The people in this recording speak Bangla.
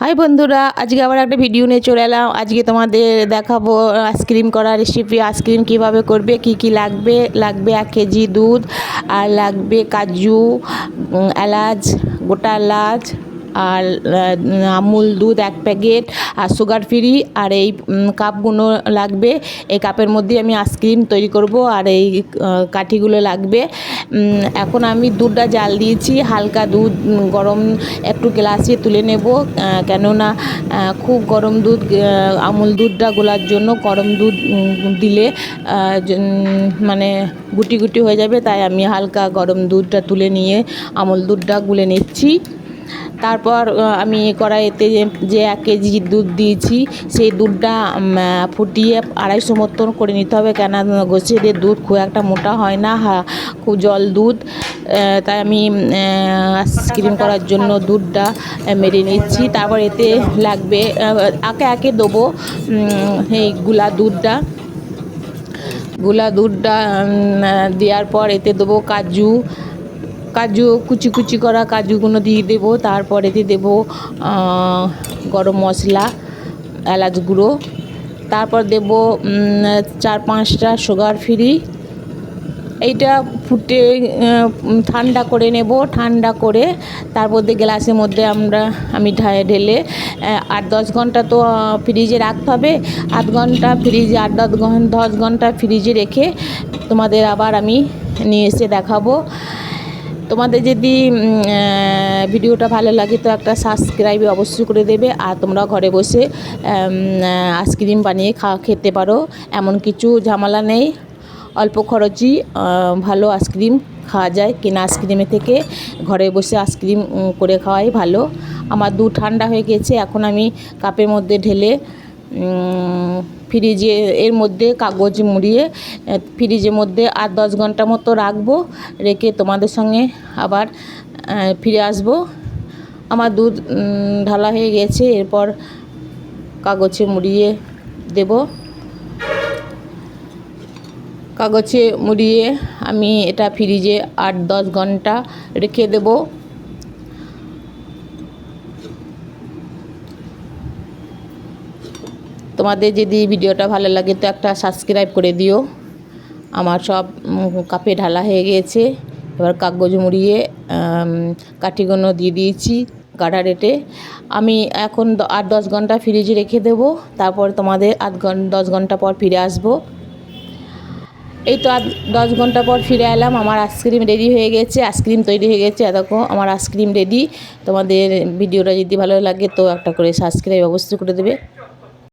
হাই বন্ধুরা, আজকে আবার একটা ভিডিও নিয়ে চলে এলাম। আজকে তোমাদের দেখাবো আইসক্রিম করা রেসিপি। আইসক্রিম কিভাবে করবে, কি কি লাগবে। 1 কেজি দুধ, আর লাগবে কাজু, এলাচ, গোটা এলাচ, আর আমুল দুধ 1 প্যাকেট, আর সুগার ফ্রি। আর এই কাপগুলো লাগবে। এই কাপের মধ্যে আমি আইসক্রিম তৈরি করব। আর এই কাঠিগুলো লাগবে। এখন আমি দুধটা জাল দিয়েছি, হালকা দুধ গরম একটু গ্লাসে তুলে নেব, কেননা খুব গরম দুধ, আমুল দুধটা গোলার জন্য গরম দুধ দিলে মানে গুটি গুটি হয়ে যাবে। তাই আমি হালকা গরম দুধটা তুলে নিয়ে আমুল দুধটা গুলে নিচ্ছি। তারপর আমি কড়াইতে যে 1 কেজি দুধ দিয়েছি, সেই দুধটা ফুটিয়ে 250 মতন করে নিতে হবে, কেন গোছেদের দুধ খুব একটা মোটা হয় না, খুব জল দুধ। তাই আমি আইসক্রিম করার জন্য দুধটা মেরে নিচ্ছি। তারপর এতে লাগবে, একে একে দেবো এই গুলা দুধটা দেওয়ার পর এতে দেবো কাজু কুচি কুচি করা কাজুগুলো দিয়ে দেবো। তারপর এতে দেবো গরম মশলা, এলাচ গুঁড়ো। তারপর দেবো 4-5টা সুগার ফ্রি। এইটা ফুটে ঠান্ডা করে নেব। ঠান্ডা করে তারপর গ্লাসের মধ্যে আমি ঢেলে 8-10 ঘন্টা তো ফ্রিজে রাখতে হবে। 8 ঘন্টা ফ্রিজে, 8-10 ঘন্টা ফ্রিজে রেখে তোমাদের আবার আমি নিয়ে এসে দেখাবো। তোমাদের যদি ভিডিওটা ভালো লাগে তো একটা সাবস্ক্রাইব অবশ্যই করে দেবে। আর তোমরা ঘরে বসে আইসক্রিম বানিয়ে খেতে পারো, এমন কিছু ঝামেলা নেই। অল্প খরচই ভালো আইসক্রিম খাওয়া যায়। কেনা আইসক্রিমের থেকে ঘরে বসে আইসক্রিম করে খাওয়াই ভালো। আমার দুধ ঠান্ডা হয়ে গেছে। এখন আমি কাপের মধ্যে ঢেলে ফ্রিজে এর মধ্যে কাগজ মুড়িয়ে ফ্রিজের মধ্যে 8-10 ঘন্টা মতো রাখবো। রেখে তোমাদের সঙ্গে আবার ফিরে আসবো। আমার দুধ ঢালা হয়ে গেছে। এরপর কাগজে মুড়িয়ে দেব। কাগজে মুড়িয়ে আমি এটা ফ্রিজে 8-10 ঘন্টা রেখে দেব। তোমাদের যদি ভিডিওটা ভালো লাগে তো একটা সাবস্ক্রাইব করে দিও। আমার সব কাপে ঢালা হয়ে গিয়েছে। এবার কাগজ মুড়িয়ে কাঠিগুলো দিয়ে দিয়েছি গাঢ়া রেটে। আমি এখন 8-10 ঘন্টা ফ্রিজে রেখে দেব। তারপর তোমাদের 10 ঘন্টা পর ফিরে আসবো। এই তো 10 ঘন্টা পর ফিরে এলাম। আমার আইসক্রিম রেডি হয়ে গেছে, আইসক্রিম তৈরি হয়ে গেছে। দেখো আমার আইসক্রিম রেডি। তোমাদের ভিডিওটা যদি ভালো লাগে তো একটা করে সাবস্ক্রাইব অবশ্যই করে দেবে।